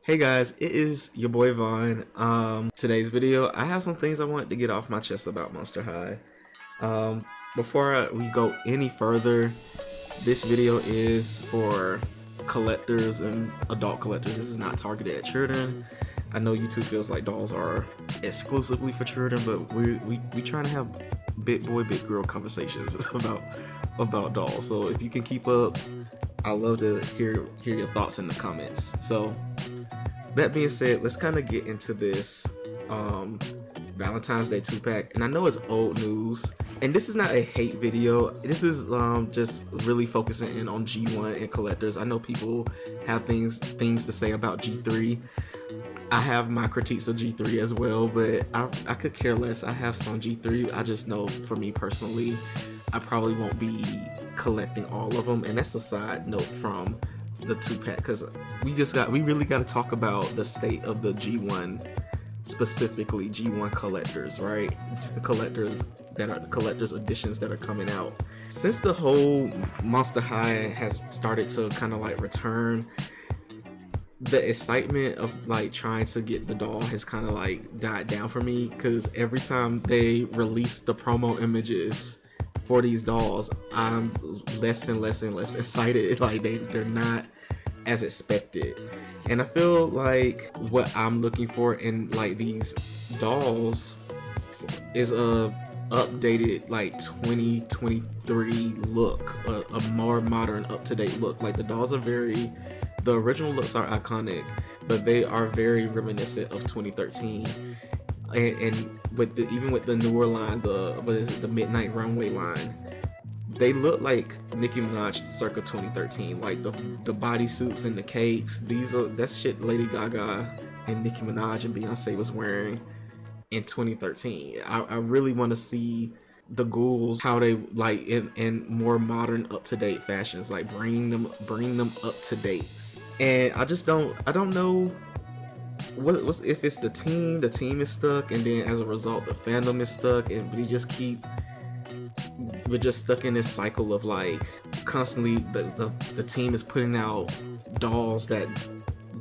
Hey guys, it is your boy Vaughn. Today's video, I have some things I wanted to get off my chest about Monster High. Before we go any further, this video is for collectors and adult collectors. This is not targeted at children. I know YouTube feels like dolls are exclusively for children, but we trying to have big boy, big girl conversations about dolls. So if you can keep up, I love to hear your thoughts in the comments. So that being said, let's kind of get into this Valentine's Day 2-pack. And I know it's old news, and this is not a hate video. This is just really focusing in on G1 and collectors. I know people have things to say about G3. I have my critiques of G3 as well, but I could care less. I have some G3. I just know for me personally, I probably won't be collecting all of them. And that's a side note from the 2-pack, because we really got to talk about the state of the G1, specifically G1 collectors, right? The collectors editions that are coming out. Since the whole Monster High has started to kind of like return, the excitement of like trying to get the doll has kind of like died down for me, because every time they release the promo images for these dolls, I'm less and less excited. Like they're not as expected, and I feel like what I'm looking for in like these dolls is a updated like 2023 look, a more modern, up-to-date look. Like the original looks are iconic, but they are very reminiscent of 2013. And even with the newer line, the Midnight Runway line, they look like Nicki Minaj circa 2013. Like the bodysuits and the capes, that's shit Lady Gaga and Nicki Minaj and Beyonce was wearing in 2013. I really want to see the ghouls, how they like in more modern, up-to-date fashions, like bring them up to date. And I don't know what's if it's the team is stuck, and then as a result the fandom is stuck, and we're just stuck in this cycle of like constantly the team is putting out dolls that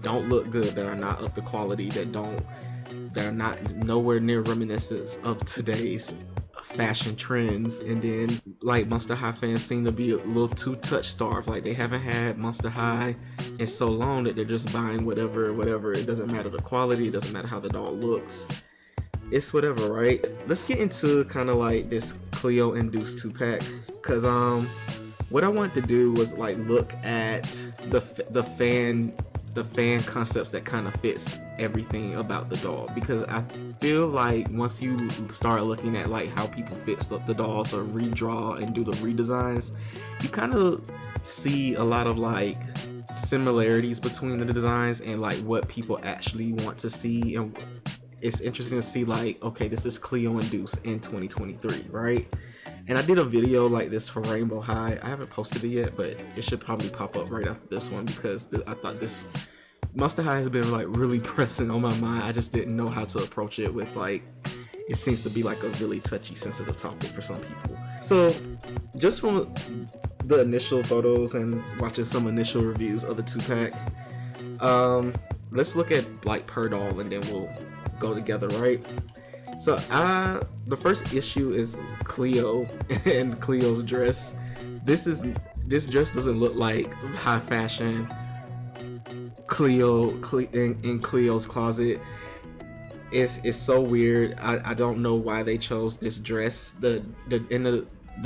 don't look good, that are not up to quality, that are not nowhere near reminiscent of today's fashion trends. And then like Monster High fans seem to be a little too touch starved. Like they haven't had Monster High in so long that they're just buying whatever. It doesn't matter the quality, it doesn't matter how the doll looks, it's whatever, right? Let's get into kind of like this Cleo and Deuce 2-pack, because what I wanted to do was like look at the fan concepts that kind of fits everything about the doll, because I feel like once you start looking at like how people fix up the dolls or redraw and do the redesigns, you kind of see a lot of like similarities between the designs and like what people actually want to see. And it's interesting to see like, okay, this is Cleo and Deuce in 2023, right? And I did a video like this for Rainbow High. I haven't posted it yet, but it should probably pop up right after this one, because I thought this Monster High has been like really pressing on my mind. I just didn't know how to approach it with like, it seems to be like a really touchy, sensitive topic for some people. So just from the initial photos and watching some initial reviews of the 2-pack, let's look at like per doll and then we'll go together, right? So the first issue is Cleo and Cleo's dress. This dress doesn't look like high fashion Cleo in Cleo's closet. It's so weird. I don't know why they chose this dress. The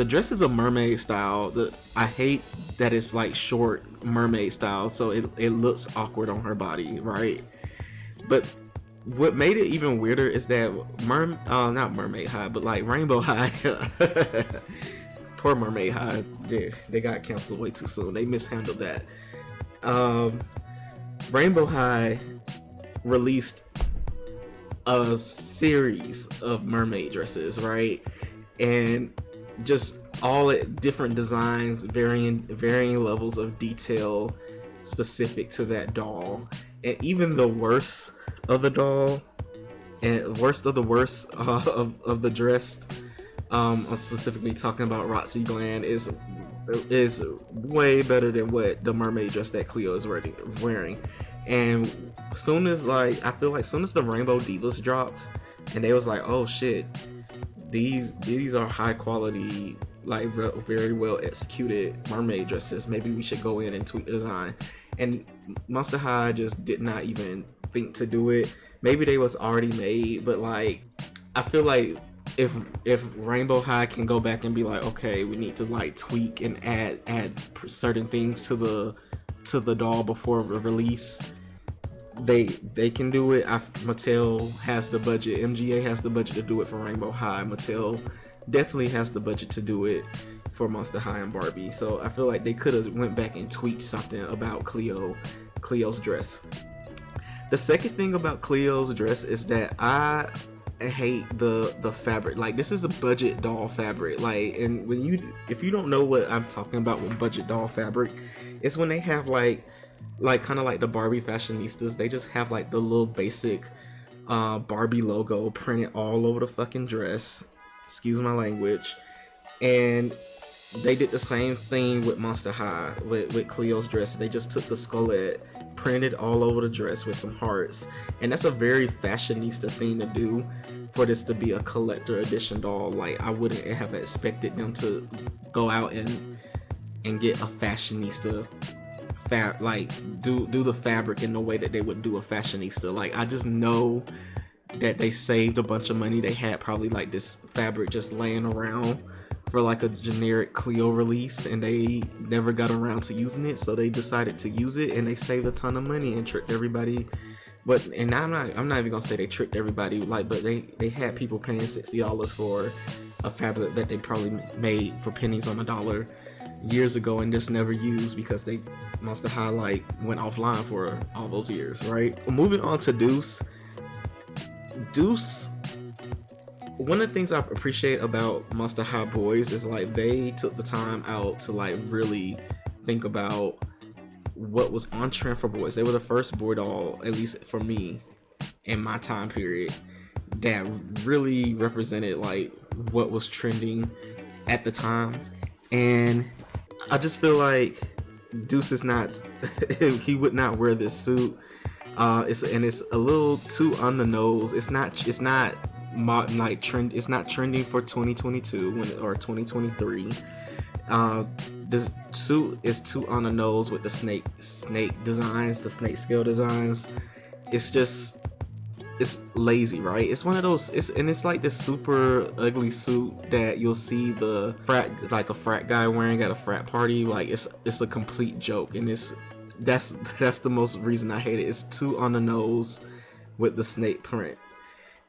dress is a mermaid style. I hate that it's like short mermaid style, so it looks awkward on her body, right? But what made it even weirder is that not Mermaid High, but like Rainbow High. Poor Mermaid High, they got canceled way too soon. They mishandled that. Rainbow High released a series of mermaid dresses, right? And just all different designs, varying levels of detail specific to that doll. And even the worst of the doll and worst of the worst of the dress, I'm specifically talking about Roxy Gland, is way better than what the mermaid dress that Cleo is wearing. And soon as like I feel like soon as the Rainbow Divas dropped, and they was like, oh shit, these are high quality, like very well executed mermaid dresses. Maybe we should go in and tweak the design. And Monster High just did not even think to do it. Maybe they was already made, but like I feel like if Rainbow High can go back and be like, okay, we need to like tweak and add certain things to the doll before release, they can do it. Mattel has the budget. MGA has the budget to do it for Rainbow High. Mattel definitely has the budget to do it for Monster High and Barbie. So I feel like they could have went back and tweaked something about Cleo's dress. The second thing about Cleo's dress is that I hate the fabric. Like, this is a budget doll fabric. Like, and if you don't know what I'm talking about with budget doll fabric, it's when they have like kind of like the Barbie fashionistas, they just have like the little basic Barbie logo printed all over the fucking dress. Excuse my language. And they did the same thing with Monster High with Cleo's dress. They just took the skullet, printed all over the dress with some hearts, and that's a very fashionista thing to do for this to be a collector edition doll. Like, I wouldn't have expected them to go out and get a fashionista do the fabric in the way that they would do a fashionista. Like, I just know that they saved a bunch of money. They had probably like this fabric just laying around for like a generic Cleo release, and they never got around to using it, so they decided to use it, and they saved a ton of money and tricked everybody. But and I'm not even gonna say they tricked everybody, like, but they had people paying $60 for a fabric that they probably made for pennies on a dollar years ago and just never used because they Monster High like went offline for all those years, right? Moving on to Deuce. One of the things I appreciate about Monster High Boys is like they took the time out to like really think about what was on trend for boys. They were the first boy doll, at least for me, in my time period, that really represented like what was trending at the time. And I just feel like Deuce is not he would not wear this suit. It's a little too on the nose. It's not modern, like trend. It's not trending for 2022 or 2023. This suit is too on the nose with the snake designs, the snake scale designs. It's lazy, right? It's one of those. It's like this super ugly suit that you'll see a frat guy wearing at a frat party. Like, it's a complete joke, and that's the most reason I hate it. It's too on the nose with the snake print.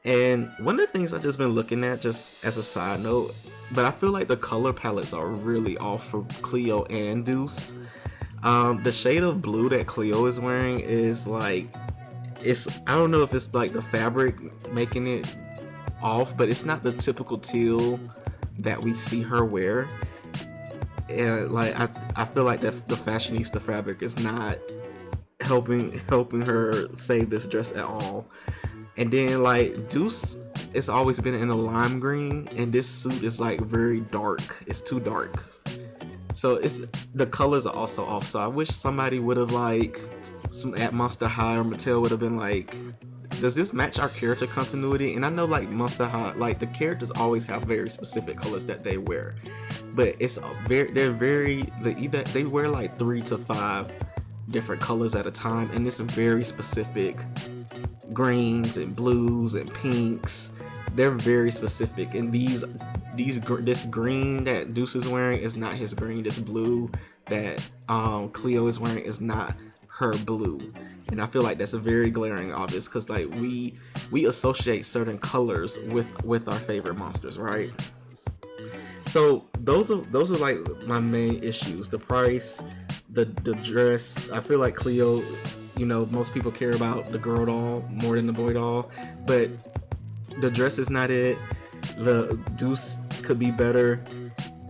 And one of the things I've just been looking at, just as a side note, but I feel like the color palettes are really off for Cleo and Deuce. The shade of blue that Cleo is wearing is like, I don't know if it's like the fabric making it off, but it's not the typical teal that we see her wear. And like I feel like that the fashionista fabric is not helping her save this dress at all. And then like Deuce, it's always been in a lime green, and this suit is like very dark. It's too dark. So the colors are also off. So I wish somebody would have like at Monster High or Mattel would have been like, does this match our character continuity? And I know like Monster High, like the characters always have very specific colors that they wear, but they wear like 3 to 5 different colors at a time, and it's very specific. Greens and blues and pinks, they're very specific. And this green that Deuce is wearing is not his green. This blue that Cleo is wearing is not her blue. And I feel like that's a very glaring obvious, because like we associate certain colors with our favorite monsters, right? So those are like my main issues. The price, the dress. I feel like Cleo, most people care about the girl doll more than the boy doll, but the dress is not it. The Deuce could be better.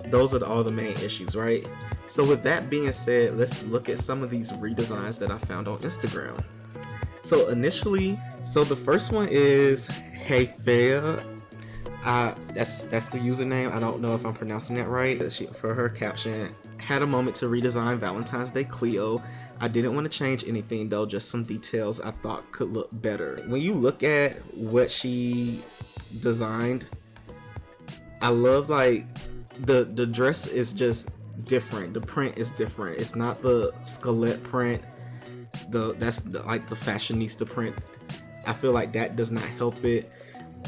Those are all the main issues, right? So with that being said, let's look at some of these redesigns that I found on Instagram. So the first one is Hey Fea. That's the username. I don't know if I'm pronouncing that right. For her caption, had a moment to redesign Valentine's Day Cleo. I didn't want to change anything though, just some details I thought could look better. When you look at what she designed, I love like the dress is just different. The print is different. It's not the skelet print. Like the fashionista print. I feel like that does not help it.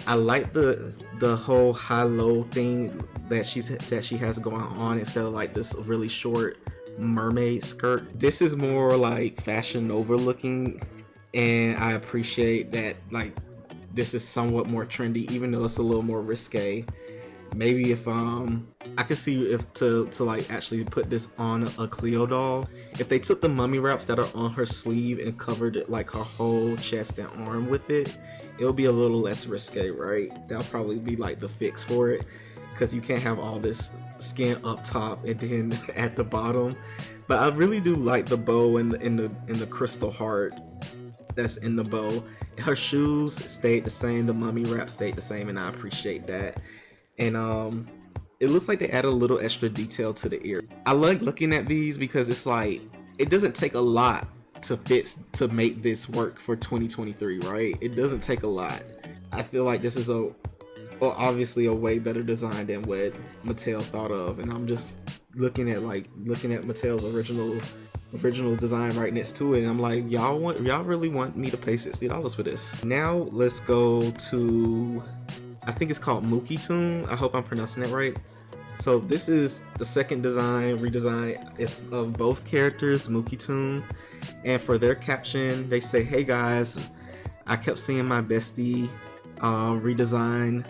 I like the whole high-low thing that she has going on instead of like this really short mermaid skirt. This is more like Fashion Nova looking, and I appreciate that like this is somewhat more trendy, even though it's a little more risque. Maybe if I could see if to like actually put this on a Cleo doll, if they took the mummy wraps that are on her sleeve and covered it like her whole chest and arm with it, it'll be a little less risque, right? That'll probably be like the fix for it, because you can't have all this skin up top and then at the bottom. But I really do like the bow and the crystal heart that's in the bow. Her shoes stayed the same, the mummy wrap stayed the same, and I appreciate that. And it looks like they add a little extra detail to the ear. I like looking at these because it's like it doesn't take a lot to make this work for 2023, right? It doesn't take a lot. I feel like this is obviously a way better design than what Mattel thought of, and I'm just looking at Mattel's original design right next to it, and I'm like, y'all really want me to pay $60 for this? Now let's go to, I think it's called Mookie Tune. I hope I'm pronouncing it right. So this is the second redesign. It's of both characters, Mookie Tune, and for their caption they say, "Hey guys, I kept seeing my bestie redesign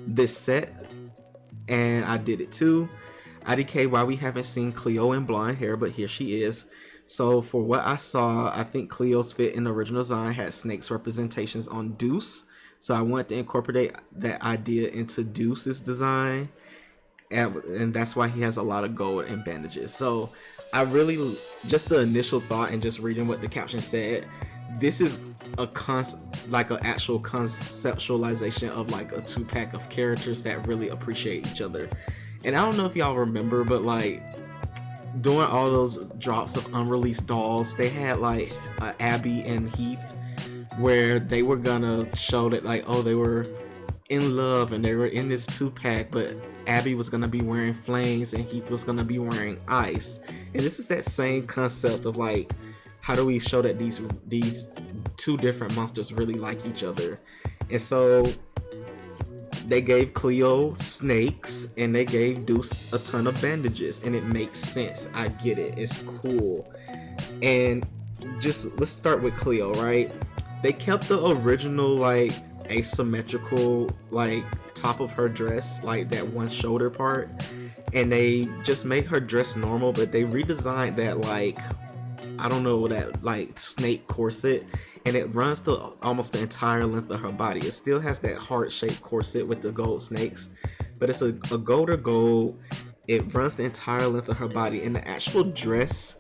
this set, and I did it too. IDK, why we haven't seen Cleo in blonde hair, but here she is. So for what I saw, I think Cleo's fit in the original design had snakes representations on Deuce. So I wanted to incorporate that idea into Deuce's design, and that's why he has a lot of gold and bandages." So I really, just the initial thought and just reading what the caption said, this is like an actual conceptualization of like a 2-pack of characters that really appreciate each other. And I don't know if y'all remember, but like during all those drops of unreleased dolls, they had like Abby and Heath, where they were gonna show that like, oh, they were in love and they were in this 2-pack, but Abby was gonna be wearing flames and Heath was gonna be wearing ice. And this is that same concept of like, how do we show that these two different monsters really like each other? And so they gave Cleo snakes and they gave Deuce a ton of bandages, and it makes sense. I get it. It's cool. And just let's start with Cleo, right? They kept the original like asymmetrical like top of her dress, like that one shoulder part, and they just made her dress normal, but they redesigned that like, I don't know, that like snake corset, and it runs to almost the entire length of her body. It still has that heart-shaped corset with the gold snakes, but it's a gold or gold. It runs the entire length of her body. In the actual dress,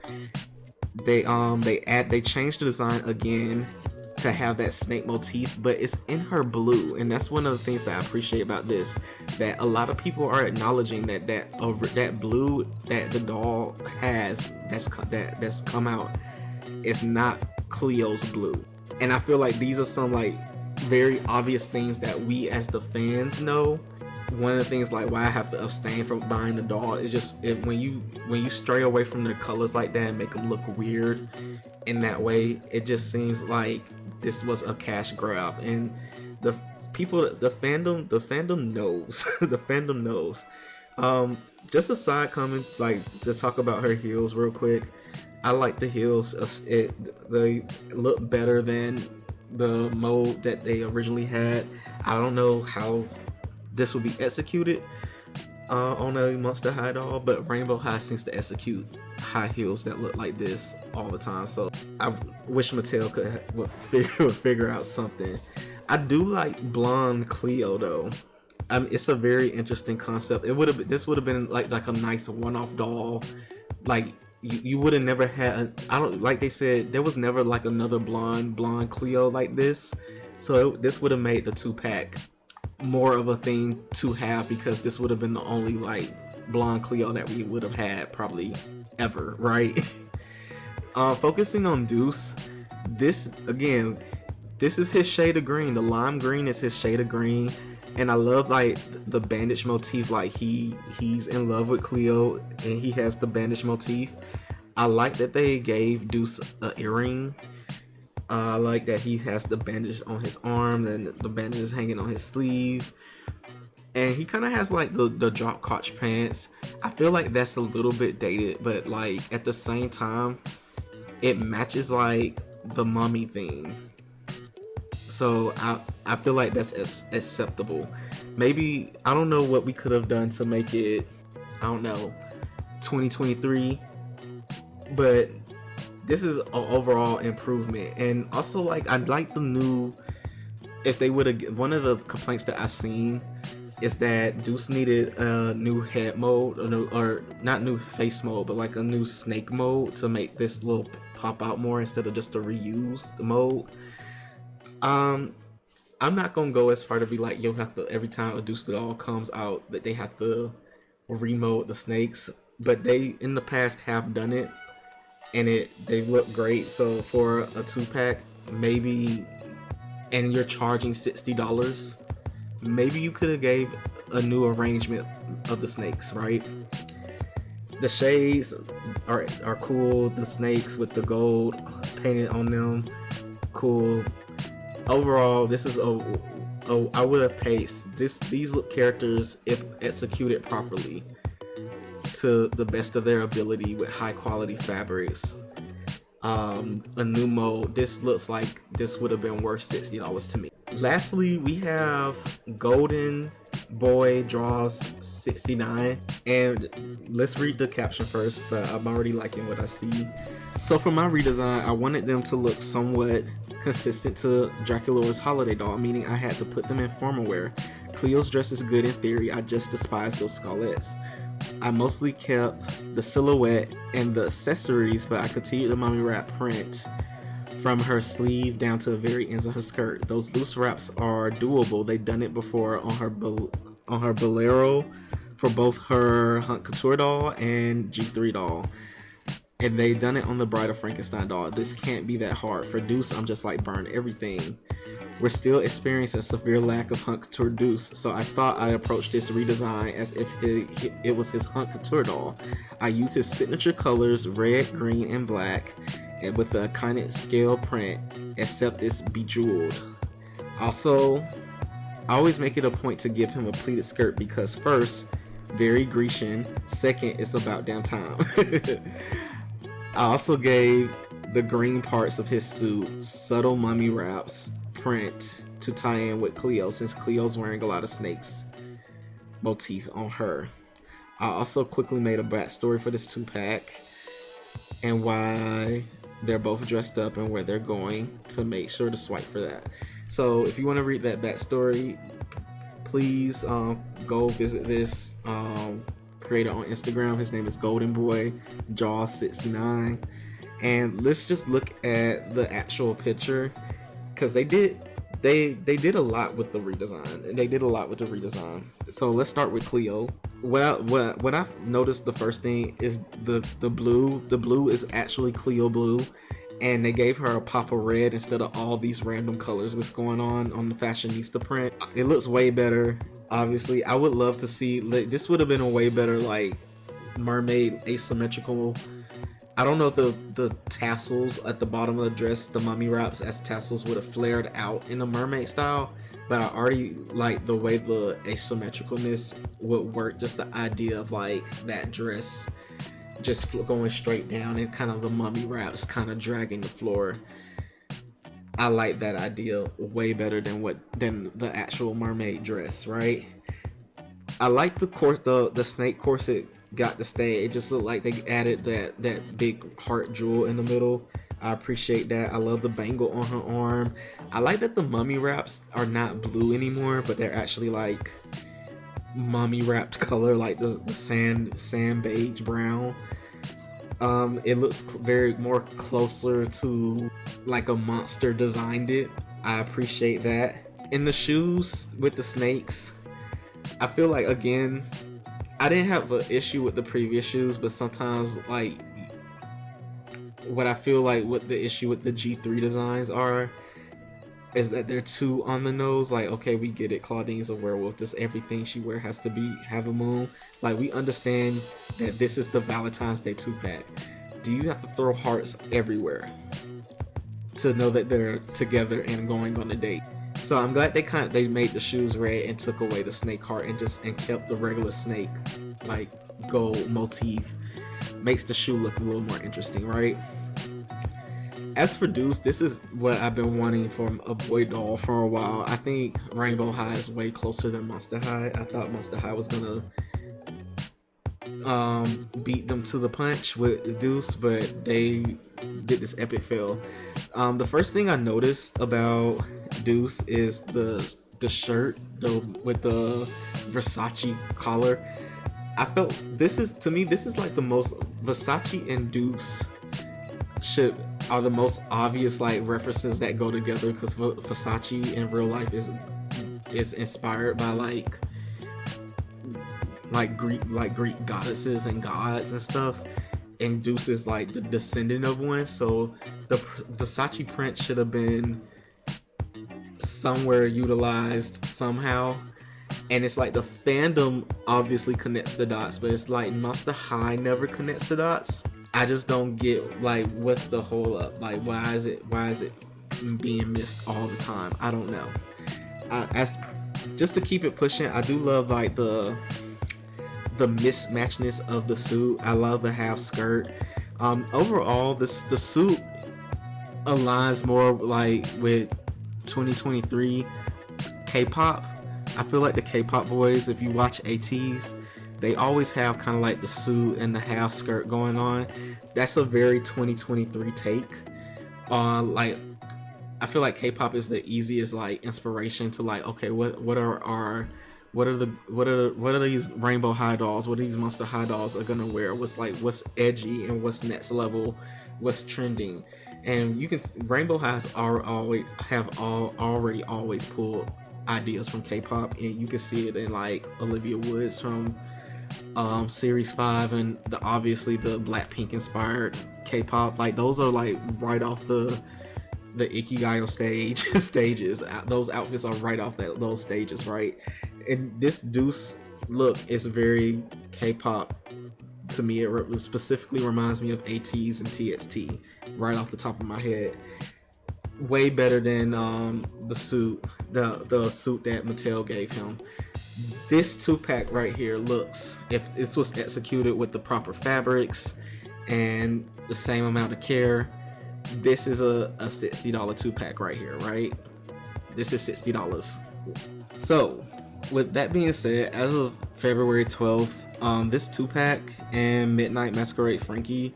they changed the design again to have that snake motif, but it's in her blue, and that's one of the things that I appreciate about this, that a lot of people are acknowledging that blue that the doll has that's come out is not Cleo's blue. And I feel like these are some like very obvious things that we as the fans know. One of the things like why I have to abstain from buying the doll is just when you stray away from their colors like that and make them look weird in that way, it just seems like this was a cash grab. And the fandom knows. The fandom knows. Just a side comment, like to talk about her heels real quick. I like the heels. They look better than the mold that they originally had. I don't know how this will be executed on a Monster High doll, but Rainbow High seems to execute high heels that look like this all the time. So I wish Mattel would figure out something. I do like blonde Cleo though. It's a very interesting concept. This would have been like a nice one-off doll. Like you would have never had. Like they said, there was never like another blonde Cleo like this. So this would have made the 2-pack more of a thing to have, because this would have been the only like blonde Cleo that we would have had probably ever, right? Focusing on Deuce, this again, this is his shade of green. The lime green is his shade of green, and I love like the bandage motif. Like he's in love with Cleo, and he has the bandage motif. I like that they gave Deuce an earring. I like that he has the bandage on his arm, and the bandage is hanging on his sleeve. And he kind of has like the drop crotch pants. I feel like that's a little bit dated, but like at the same time, it matches like the mummy theme. So I feel like that's acceptable. Maybe, I don't know what we could have done to make it, I don't know, 2023, but this is an overall improvement. And also, like, I like the new, if they would have, one of the complaints that I've seen is that Deuce needed a new head mode, or not new face mode, but like a new snake mode to make this little pop out more instead of just a reused mode. I'm not gonna go as far to be like, you'll have to, every time a Deuce doll comes out, that they have to remode the snakes, but they in the past have done it, and they look great. So for a 2-pack, maybe, and you're charging $60, maybe you could have gave a new arrangement of the snakes, right? The shades are cool. The snakes with the gold painted on them, cool. Overall, this is I would have paid these characters, if executed properly to the best of their ability with high quality fabrics. A new mode. This looks like this would have been worth $60 to me. Lastly, we have Golden Boy Draws 69, and let's read the caption first, but I'm already liking what I see. So for my redesign, I wanted them to look somewhat consistent to Dracula's holiday doll, meaning I had to put them in formal wear. Cleo's dress is good in theory, I just despise those scarlets. I mostly kept the silhouette and the accessories, but I continued the mummy wrap print from her sleeve down to the very ends of her skirt. Those loose wraps are doable. They've done it before on her bolero for both her Hunt Couture doll and G3 doll. And they've done it on the Bride of Frankenstein doll. This can't be that hard. For Deuce, I'm just like, burn everything. We're still experiencing a severe lack of Hunt Couture Deuce, so I thought I'd approach this redesign as if it was his Hunt Couture doll. I used his signature colors, red, green, and black, and with the iconic scale print, except it's bejeweled. Also, I always make it a point to give him a pleated skirt because first, very Grecian, second, it's about damn time. I also gave the green parts of his suit subtle mummy wraps print to tie in with Cleo, since Cleo's wearing a lot of snakes motif on her. I also quickly made a backstory for this 2-pack and why they're both dressed up and where they're going, to make sure to swipe for that. So if you want to read that backstory, please go visit this creator on Instagram. His name is Golden Boy Jaw 69, and let's just look at the actual picture, because they did a lot with the redesign. So let's start with Cleo. What I've noticed, the first thing is the blue. The blue is actually Cleo blue, and they gave her a pop of red instead of all these random colors that's going on the fashionista print. It looks way better. Obviously, I would love to see, this would have been a way better like mermaid asymmetrical. I don't know if the tassels at the bottom of the dress, the mummy wraps as tassels, would have flared out in a mermaid style, but I already like the way the asymmetricalness would work. Just the idea of like that dress just going straight down and kind of the mummy wraps kind of dragging the floor. I like that idea way better than the actual mermaid dress, right? I like the snake corset got to stay. It just looked like they added that big heart jewel in the middle. I appreciate that. I love the bangle on her arm. I like that the mummy wraps are not blue anymore, but they're actually like mummy wrapped color, like the sand beige brown. It looks very more closer to like a monster designed it. I appreciate that. In the shoes with the snakes, I feel like, again, I didn't have an issue with the previous shoes, but sometimes like what I feel like what the issue with the G3 designs are is that they're too on the nose. Like, okay, we get it, Claudine's a werewolf, this everything she wear has to be have a moon. Like, we understand that this is the Valentine's Day 2-pack. Do you have to throw hearts everywhere to know that they're together and going on a date? So I'm glad they made the shoes red and took away the snake heart and kept the regular snake like gold motif. Makes the shoe look a little more interesting, right? As for Deuce, this is what I've been wanting from a boy doll for a while. I think Rainbow High is way closer than Monster High. I thought Monster High was gonna beat them to the punch with Deuce, but they did this epic fail. The first thing I noticed about Deuce is the shirt with the Versace collar. I felt this is like the most Versace and Deuce are the most obvious like references that go together, because Versace in real life is inspired by like Greek goddesses and gods and stuff, and Deuce is like the descendant of one. So the Versace print should have been somewhere utilized somehow, and it's like the fandom obviously connects the dots, but it's like Monster High never connects the dots. I just don't get like what's the whole up. Like, why is it being missed all the time? I don't know. As just to keep it pushing, I do love like the mismatchness of the suit. I love the half skirt. Overall, the suit aligns more like with 2023 K-pop. I feel like the K-pop boys, if you watch ATs, they always have kind of like the suit and the half skirt going on. That's a very 2023 take on like, I feel like K-pop is the easiest like inspiration to like, okay, what are these Rainbow High dolls, what are these Monster High dolls are gonna wear, what's edgy and what's next level, what's trending. And you can, Rainbow Highs already always pulled ideas from K-pop, and you can see it in like Olivia Woods from Series 5, and obviously the Blackpink inspired K-pop. Like, those are like right off the Ikigayo stages. Those outfits are right off those stages, right? And this Deuce look is very K-pop to me. It specifically reminds me of ATEEZ and TXT right off the top of my head. Way better than the suit that Mattel gave him. This 2-pack right here looks, if this was executed with the proper fabrics and the same amount of care, this is a $60 2-pack right here, right? This is $60. So with that being said, as of February 12th, this 2-pack and Midnight Masquerade Frankie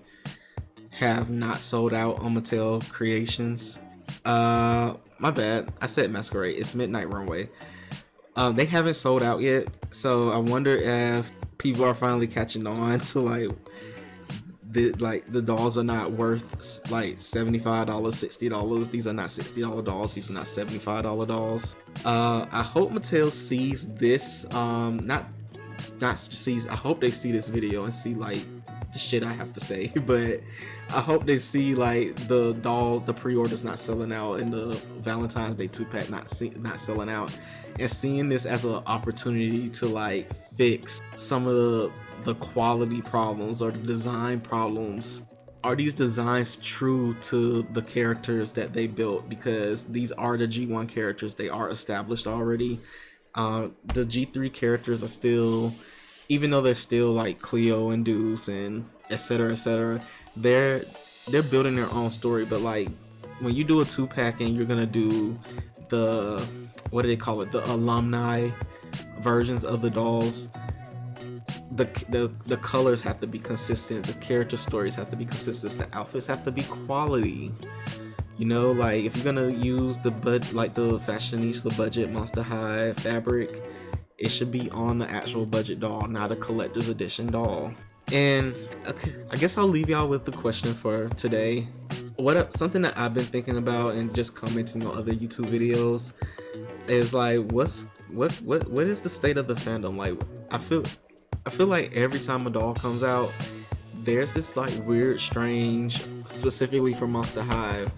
have not sold out on Mattel Creations. My bad, I said Masquerade, it's Midnight Runway. They haven't sold out yet, so I wonder if people are finally catching on to the dolls are not worth like $75, $60. These are not $60 dolls. These are not $75 dolls. I hope Mattel sees this. Not sees. I hope they see this video and see like the shit I have to say, but I hope they see like the dolls, the pre-orders not selling out, and the Valentine's Day 2-pack not selling out, and seeing this as an opportunity to like fix some of the quality problems or the design problems. Are these designs true to the characters that they built? Because these are the G1 characters, they are established already. The G3 characters are still, even though they're still like Cleo and Deuce and etc., they're building their own story. But like when you do a 2-pack and you're gonna do the, what do they call it, the alumni versions of the dolls, the colors have to be consistent, the character stories have to be consistent, the outfits have to be quality. You know, like if you're gonna use the fashionista budget Monster High fabric, it should be on the actual budget doll, not a collector's edition doll. And okay, I guess I'll leave y'all with the question for today. Something that I've been thinking about and just commenting on other YouTube videos is like, what is the state of the fandom? Like, I feel like every time a doll comes out, there's this like weird, strange specifically for Monster Hive,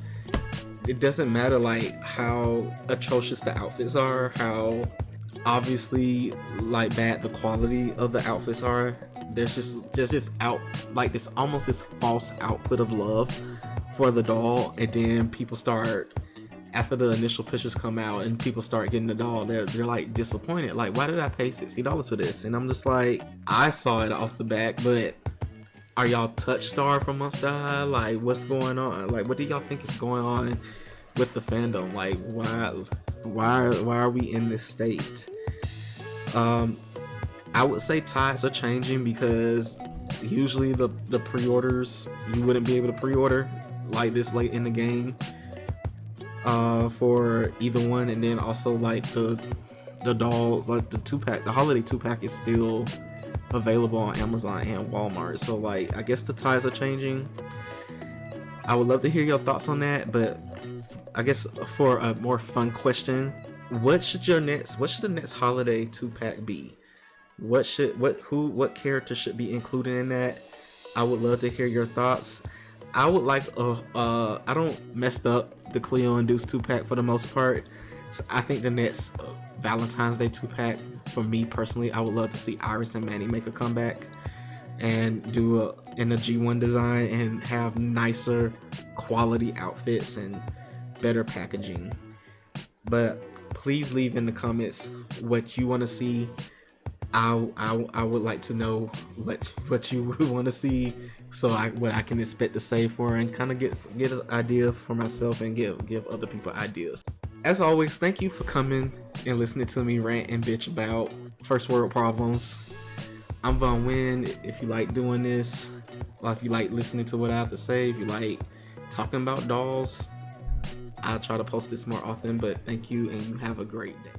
it doesn't matter like how atrocious the outfits are, how obviously like bad the quality of the outfits are. There's just out like this almost this false output of love for the doll, and then people start, after the initial pictures come out and people start getting the doll, they're like disappointed, like, why did I pay $60 for this? And I'm just like, I saw it off the back, but are y'all touch star from Monster High? Like, what's going on? Like, what do y'all think is going on with the fandom? Like, why are we in this state? I would say tides are changing, because usually the pre-orders, you wouldn't be able to pre-order like this late in the game for either one. And then also like the dolls, like the 2-pack, the holiday 2-pack is still available on Amazon and Walmart. So like, I guess the tides are changing. I would love to hear your thoughts on that, but I guess for a more fun question, what should the next holiday 2-pack be? What character should be included in that? I would love to hear your thoughts. I would like I don't messed up the Cleo and Deuce 2-pack for the most part. So I think the next Valentine's Day 2-pack, for me personally, I would love to see Iris and Manny make a comeback and do in a G1 design and have nicer quality outfits and better packaging. But please leave in the comments what you want to see. I would like to know what you would want to see, so what I can expect to save for, and kind of get an idea for myself and give other people ideas. As always, thank you for coming and listening to me rant and bitch about first world problems. I'm Von Win. If you like doing this, or if you like listening to what I have to say, if you like talking about dolls, I'll try to post this more often. But thank you, and you have a great day.